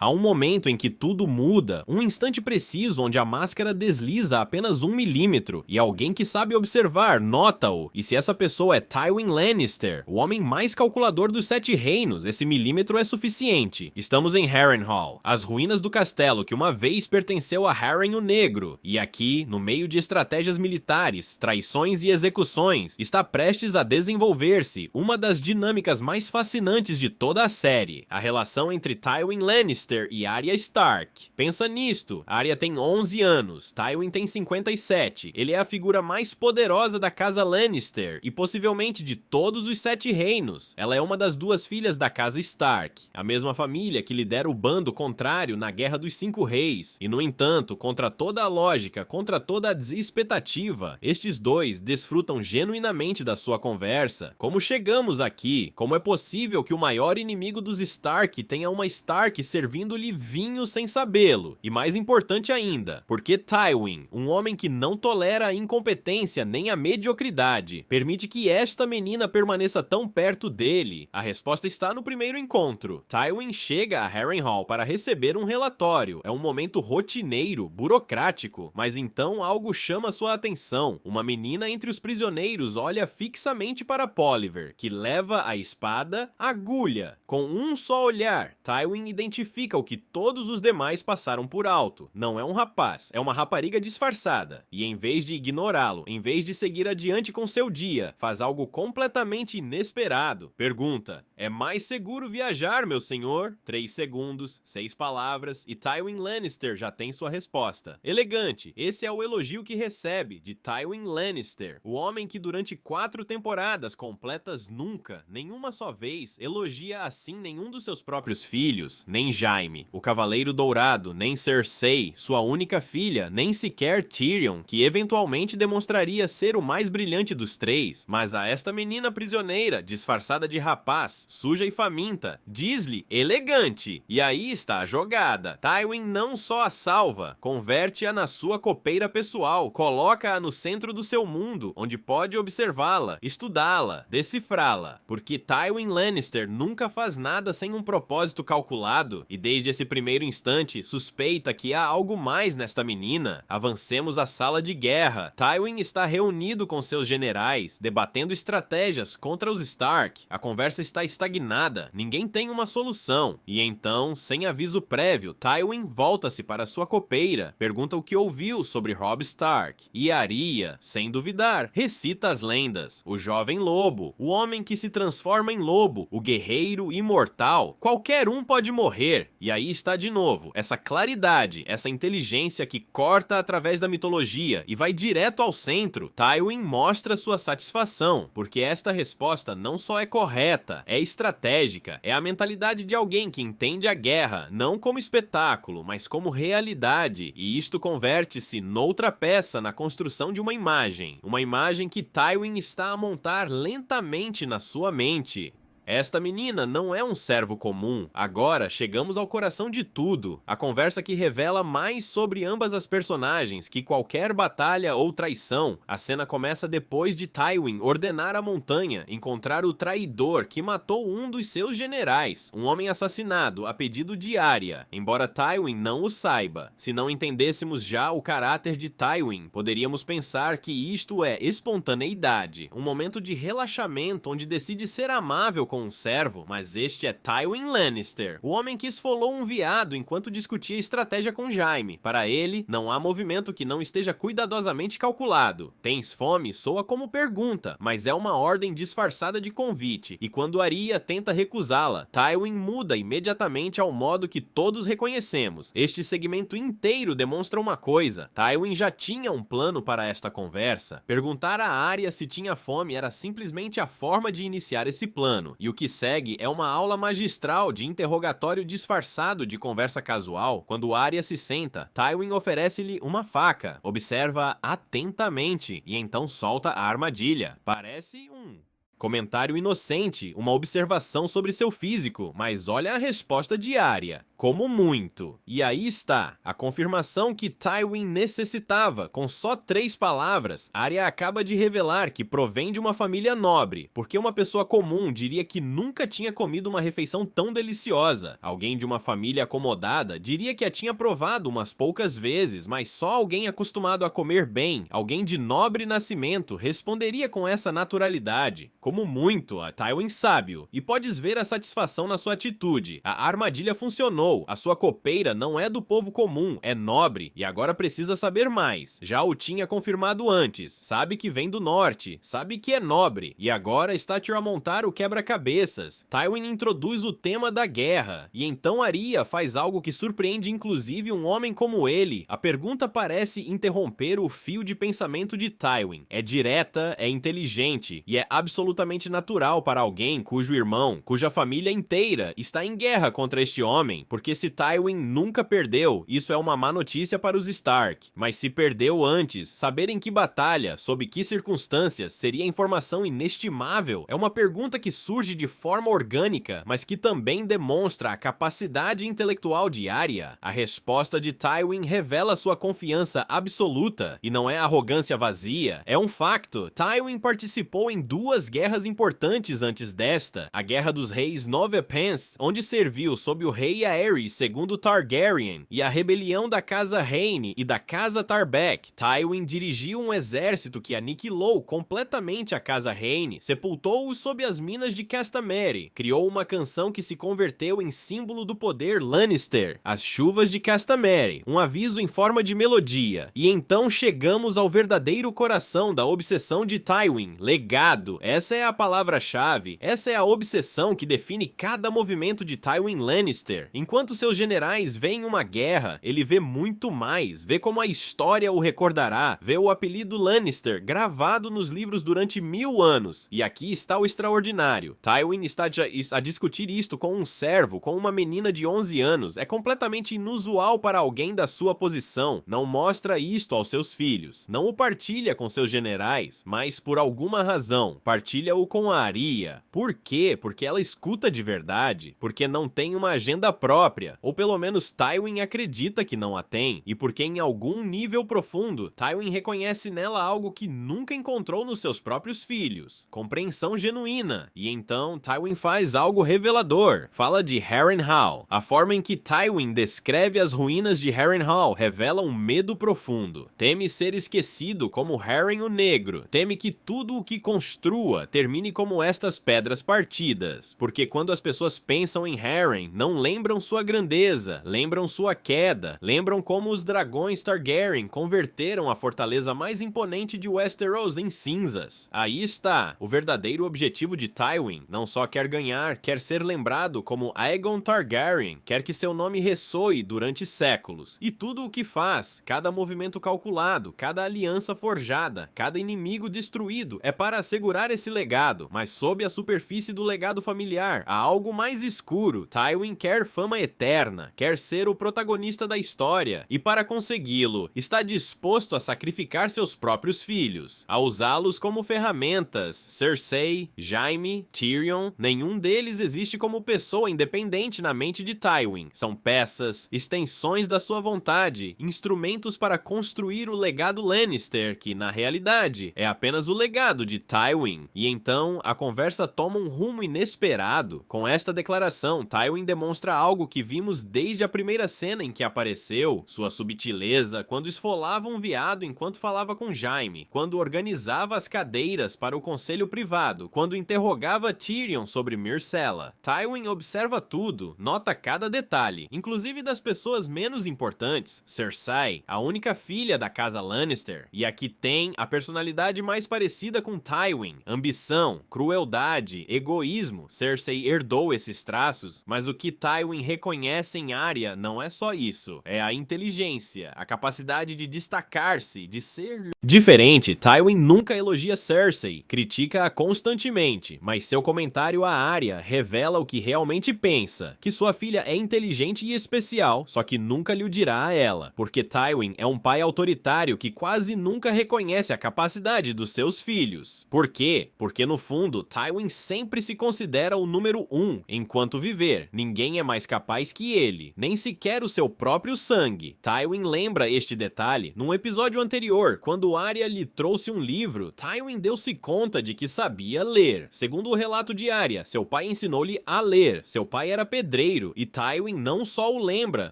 Há um momento em que tudo muda, um instante preciso onde a máscara desliza apenas 1 milímetro, e alguém que sabe observar nota-o, e se essa pessoa é Tywin Lannister, o homem mais calculador dos Sete Reinos, esse milímetro é suficiente. Estamos em Harrenhal, as ruínas do castelo que uma vez pertenceu a Harren o Negro, e aqui, no meio de estratégias militares, traições e execuções, está prestes a desenvolver-se uma das dinâmicas mais fascinantes de toda a série, a relação entre Tywin Lannister e Arya Stark. Pensa nisto, Arya tem 11 anos, Tywin tem 57, ele é a figura mais poderosa da casa Lannister e possivelmente de todos os Sete Reinos. Ela é uma das duas filhas da casa Stark, a mesma família que lidera o bando contrário na Guerra dos Cinco Reis, e no entanto, contra toda a lógica, contra toda a expectativa, estes dois desfrutam genuinamente da sua conversa. Como chegamos aqui? Como é possível que o maior inimigo dos Stark tenha uma Stark servindo-lhe vinho sem sabê-lo? E mais importante ainda, porque Tywin, um homem que não tolera a incompetência nem a mediocridade, permite que esta menina permaneça tão perto dele? A resposta está no primeiro encontro. Tywin chega a Harrenhal para receber um relatório. É um momento rotineiro, burocrático, mas então algo chama sua atenção. Uma menina entre os prisioneiros olha fixamente para Polliver, que leva a espada agulha. Com um só olhar, Tywin identifica o que todos os demais passaram por alto. Não é um rapaz, é uma rapariga disfarçada. E em vez de ignorá-lo, em vez de seguir adiante com seu dia, faz algo completamente inesperado. Pergunta: é mais seguro viajar, meu senhor? 3 segundos, 6 palavras e Tywin Lannister já tem sua resposta. Elegante, esse é o elogio que recebe de Tywin Lannister, o homem que durante 4 temporadas completas nunca, nenhuma só vez, elogia assim nenhum dos seus próprios filhos, nem Jaime, o Cavaleiro Dourado, nem Cersei, sua única filha, nem sequer Tyrion, que eventualmente demonstraria ser o mais brilhante dos três, mas a esta menina prisioneira, disfarçada de rapaz, suja e faminta, diz-lhe elegante. E aí está a jogada. Tywin não só a salva, converte-a na sua copeira pessoal, coloca-a no centro do seu mundo, onde pode observá-la, estudá-la, decifrá-la, porque Tywin Lannister nunca faz nada sem um propósito calculado, e desde esse primeiro instante suspeita que há algo mais nesta menina. Avancemos à sala de guerra. Tywin está reunido com seus generais, debatendo estratégias contra os Stark. A conversa está estagnada, ninguém tem uma solução, e então, sem aviso prévio, Tywin volta-se para sua copeira, pergunta o que ouviu sobre Robb Stark, e Arya, sem duvidar, recita as lendas. O jovem lobo, o homem que se transforma em lobo, o guerreiro imortal, qualquer um pode morrer. E aí está de novo, essa claridade, essa inteligência que corta através da mitologia e vai direto ao centro. Tywin mostra sua satisfação, porque esta resposta não só é correta, é estratégica, é a mentalidade de alguém que entende a guerra, não como espetáculo, mas como realidade, e isto converte-se noutra peça na construção de uma imagem que Tywin está a montar lentamente na sua mente. Esta menina não é um servo comum. Agora chegamos ao coração de tudo. A conversa que revela mais sobre ambas as personagens que qualquer batalha ou traição. A cena começa depois de Tywin ordenar a montanha encontrar o traidor que matou um dos seus generais, um homem assassinado a pedido de Arya, embora Tywin não o saiba. Se não entendêssemos já o caráter de Tywin, poderíamos pensar que isto é espontaneidade, um momento de relaxamento onde decide ser amável com um servo, mas este é Tywin Lannister, o homem que esfolou um veado enquanto discutia estratégia com Jaime. Para ele, não há movimento que não esteja cuidadosamente calculado. Tens fome? Soa como pergunta, mas é uma ordem disfarçada de convite, e quando Arya tenta recusá-la, Tywin muda imediatamente ao modo que todos reconhecemos. Este segmento inteiro demonstra uma coisa: Tywin já tinha um plano para esta conversa. Perguntar a Arya se tinha fome era simplesmente a forma de iniciar esse plano, e o que segue é uma aula magistral de interrogatório disfarçado de conversa casual. Quando Arya se senta, Tywin oferece-lhe uma faca, observa atentamente e então solta a armadilha. Parece um Comentário inocente, uma observação sobre seu físico, mas olha a resposta de Arya. Como muito. E aí está, a confirmação que Tywin necessitava. Com só 3 palavras, Arya acaba de revelar que provém de uma família nobre, porque uma pessoa comum diria que nunca tinha comido uma refeição tão deliciosa. Alguém de uma família acomodada diria que a tinha provado umas poucas vezes, mas só alguém acostumado a comer bem, alguém de nobre nascimento, responderia com essa naturalidade. Como muito, a Tywin sábio, e podes ver a satisfação na sua atitude. A armadilha funcionou. A sua copeira não é do povo comum, é nobre, e agora precisa saber mais. Já o tinha confirmado antes, sabe que vem do norte, sabe que é nobre, e agora está a montar o quebra-cabeças. Tywin introduz o tema da guerra, e então Arya faz algo que surpreende inclusive um homem como ele. A pergunta parece interromper o fio de pensamento de Tywin. É direta, é inteligente, e é absolutamente natural para alguém cujo irmão, cuja família inteira está em guerra contra este homem, porque se Tywin nunca perdeu, isso é uma má notícia para os Stark. Mas se perdeu antes, saber em que batalha, sob que circunstâncias, seria informação inestimável. É uma pergunta que surge de forma orgânica, mas que também demonstra a capacidade intelectual de Arya. A resposta de Tywin revela sua confiança absoluta, e não é arrogância vazia, é um facto. Tywin participou em 2 guerras importantes antes desta, a Guerra dos Reis Nove Pence, onde serviu sob o rei Aerys II Targaryen, e a rebelião da Casa Rhaene e da Casa Tarbeck. Tywin dirigiu um exército que aniquilou completamente a Casa Rhaene, sepultou-os sob as minas de Castamere, criou uma canção que se converteu em símbolo do poder Lannister, as chuvas de Castamere, um aviso em forma de melodia. E então chegamos ao verdadeiro coração da obsessão de Tywin, legado. Essa é a palavra-chave, essa é a obsessão que define cada movimento de Tywin Lannister. Enquanto seus generais veem uma guerra, ele vê muito mais, vê como a história o recordará, vê o apelido Lannister gravado nos livros durante 1000 anos. E aqui está o extraordinário. Tywin está a discutir isto com um servo, com uma menina de 11 anos. É completamente inusual para alguém da sua posição. Não mostra isto aos seus filhos. Não o partilha com seus generais, mas por alguma razão, partilha-o com a Arya. Por quê? Porque ela escuta de verdade, porque não tem uma agenda própria, ou pelo menos Tywin acredita que não a tem, e porque em algum nível profundo, Tywin reconhece nela algo que nunca encontrou nos seus próprios filhos, compreensão genuína, e então Tywin faz algo revelador, fala de Harrenhal. A forma em que Tywin descreve as ruínas de Harrenhal revela um medo profundo, teme ser esquecido como Harren o Negro, teme que tudo o que construa termine como estas pedras partidas, porque quando as pessoas pensam em Harren, não lembram sua grandeza, lembram sua queda, lembram como os dragões Targaryen converteram a fortaleza mais imponente de Westeros em cinzas. Aí está, o verdadeiro objetivo de Tywin, não só quer ganhar, quer ser lembrado como Aegon Targaryen, quer que seu nome ressoe durante séculos. E tudo o que faz, cada movimento calculado, cada aliança forjada, cada inimigo destruído, é para assegurar esse legado, mas sob a superfície do legado familiar, há algo mais escuro. Tywin quer fama eterna, quer ser o protagonista da história, e para consegui-lo, está disposto a sacrificar seus próprios filhos, a usá-los como ferramentas. Cersei, Jaime, Tyrion, nenhum deles existe como pessoa independente na mente de Tywin. São peças, extensões da sua vontade, instrumentos para construir o legado Lannister, que na realidade é apenas o legado de Tywin. E então a conversa toma um rumo inesperado. Com esta declaração, Tywin demonstra algo que vimos desde a primeira cena em que apareceu, sua subtileza, quando esfolava um veado enquanto falava com Jaime, quando organizava as cadeiras para o conselho privado, quando interrogava Tyrion sobre Myrcella. Tywin observa tudo, nota cada detalhe, inclusive das pessoas menos importantes. Cersei, a única filha da casa Lannister, e a que tem a personalidade mais parecida com Tywin, ambição, crueldade, egoísmo. Cersei herdou esses traços, mas o que Tywin reconhece em Arya não é só isso, é a inteligência, a capacidade de destacar-se, de ser diferente. Tywin nunca elogia Cersei, critica-a constantemente, mas seu comentário a Arya revela o que realmente pensa, que sua filha é inteligente e especial, só que nunca lhe o dirá a ela, porque Tywin é um pai autoritário que quase nunca reconhece a capacidade dos seus filhos. Por quê? Porque porque no fundo, Tywin sempre se considera o número 1 enquanto viver. Ninguém é mais capaz que ele, nem sequer o seu próprio sangue. Tywin lembra este detalhe num episódio anterior, quando Arya lhe trouxe um livro. Tywin deu-se conta de que sabia ler. Segundo o relato de Arya, seu pai ensinou-lhe a ler. Seu pai era pedreiro e Tywin não só o lembra,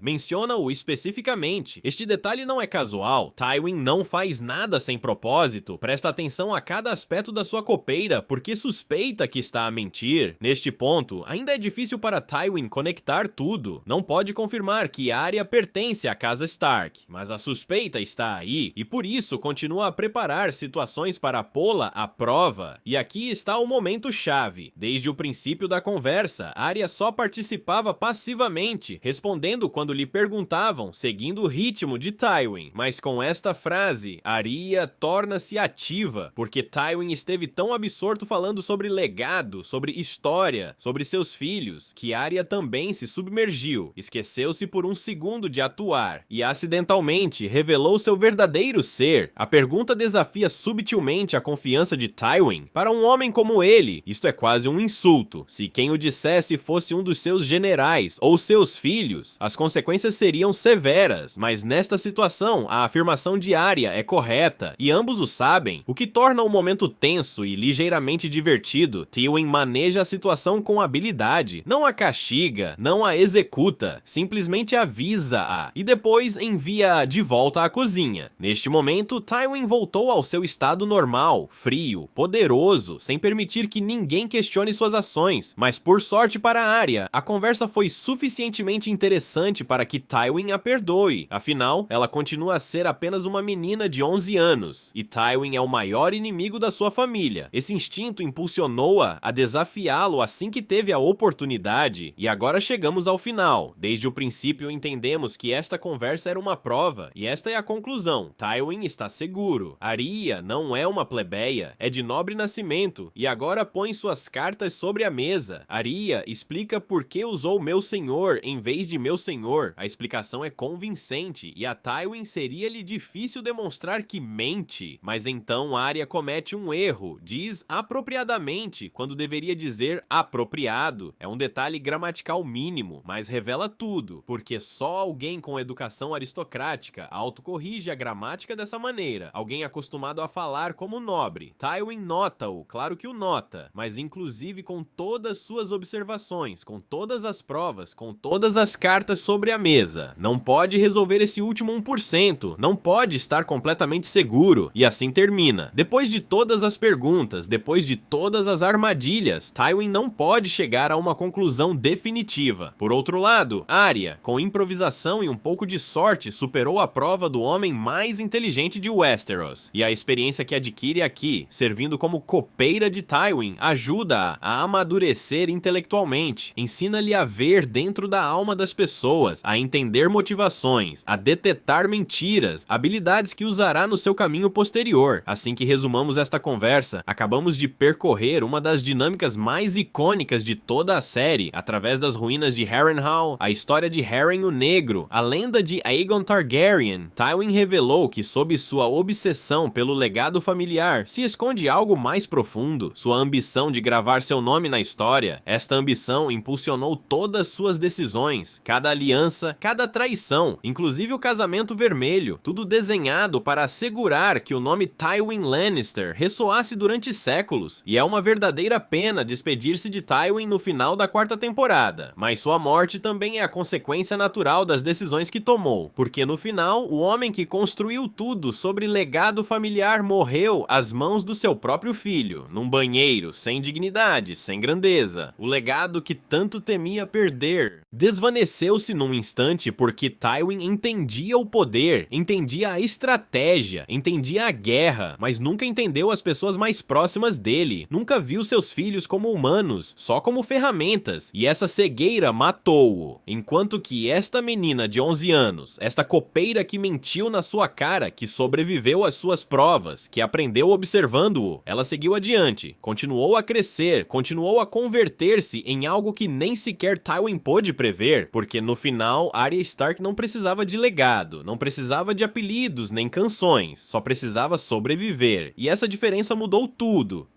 menciona-o especificamente. Este detalhe não é casual. Tywin não faz nada sem propósito, presta atenção a cada aspecto da sua copeira porque suspeita que está a mentir. Neste ponto, ainda é difícil para Tywin conectar tudo. Não pode confirmar que Arya pertence à casa Stark, mas a suspeita está aí e por isso continua a preparar situações para pô-la à prova. E aqui está o momento chave. Desde o princípio da conversa, Arya só participava passivamente, respondendo quando lhe perguntavam, seguindo o ritmo de Tywin. Mas com esta frase, Arya torna-se ativa, porque Tywin esteve tão absorto falando sobre legado, sobre história, sobre seus filhos, que Arya também se submergiu, esqueceu-se por um segundo de atuar e acidentalmente revelou seu verdadeiro ser. A pergunta desafia subtilmente a confiança de Tywin. Para um homem como ele, isto é quase um insulto. Se quem o dissesse fosse um dos seus generais ou seus filhos, as consequências seriam severas, mas nesta situação, a afirmação de Arya é correta e ambos o sabem, o que torna o momento tenso e ligeiramente divertido. Tywin maneja a situação com habilidade, não a castiga, não a executa, simplesmente avisa-a e depois envia-a de volta à cozinha. Neste momento, Tywin voltou ao seu estado normal, frio, poderoso, sem permitir que ninguém questione suas ações, mas por sorte para Arya, a conversa foi suficientemente interessante para que Tywin a perdoe. Afinal, ela continua a ser apenas uma menina de 11 anos, e Tywin é o maior inimigo da sua família. Esse instinto impulsionou-a a desafiá-lo assim que teve a oportunidade, e agora chegamos ao final. Desde o princípio entendemos que esta conversa era uma prova, e esta é a conclusão. Tywin está seguro. Arya não é uma plebeia, é de nobre nascimento, e agora põe suas cartas sobre a mesa. Arya explica por que usou meu senhor em vez de meu senhor. A explicação é convincente, e a Tywin seria-lhe difícil demonstrar que mente. Mas então Arya comete um erro, diz apropriadamente, quando deveria dizer apropriado. É um detalhe gramatical mínimo, mas revela tudo, porque só alguém com educação aristocrática autocorrige a gramática dessa maneira. Alguém acostumado a falar como nobre. Tywin nota-o, claro que o nota, mas inclusive com todas suas observações, com todas as provas, com todas as cartas sobre a mesa. Não pode resolver esse último 1%, não pode estar completamente seguro, e assim termina. Depois de todas as perguntas, depois de todas as armadilhas, Tywin não pode chegar a uma conclusão definitiva. Por outro lado, Arya, com improvisação e um pouco de sorte, superou a prova do homem mais inteligente de Westeros, e a experiência que adquire aqui, servindo como copeira de Tywin, ajuda-a a amadurecer intelectualmente, ensina-lhe a ver dentro da alma das pessoas, a entender motivações, a detectar mentiras, habilidades que usará no seu caminho posterior. Assim que resumamos esta conversa, acabamos de percorrer uma das dinâmicas mais icônicas de toda a série, através das ruínas de Harrenhal, a história de Harren o Negro, a lenda de Aegon Targaryen. Tywin revelou que sob sua obsessão pelo legado familiar se esconde algo mais profundo, sua ambição de gravar seu nome na história. Esta ambição impulsionou todas suas decisões, cada aliança, cada traição, inclusive o casamento vermelho, tudo desenhado para assegurar que o nome Tywin Lannister ressoasse durante séculos, e é uma verdadeira pena despedir-se de Tywin no final da 4ª temporada, mas sua morte também é a consequência natural das decisões que tomou, porque no final, o homem que construiu tudo sobre legado familiar morreu às mãos do seu próprio filho, num banheiro, sem dignidade, sem grandeza. O legado que tanto temia perder desvaneceu-se num instante porque Tywin entendia o poder, entendia a estratégia, entendia a guerra, mas nunca entendeu as pessoas mais próximas dele, nunca viu seus filhos como humanos, só como ferramentas, e essa cegueira matou-o. Enquanto que esta menina de 11 anos, esta copeira que mentiu na sua cara, que sobreviveu às suas provas, que aprendeu observando-o, ela seguiu adiante, continuou a crescer, continuou a converter-se em algo que nem sequer Tywin pôde prever, porque no final Arya Stark não precisava de legado, não precisava de apelidos nem canções, só precisava sobreviver, e essa diferença mudou tudo.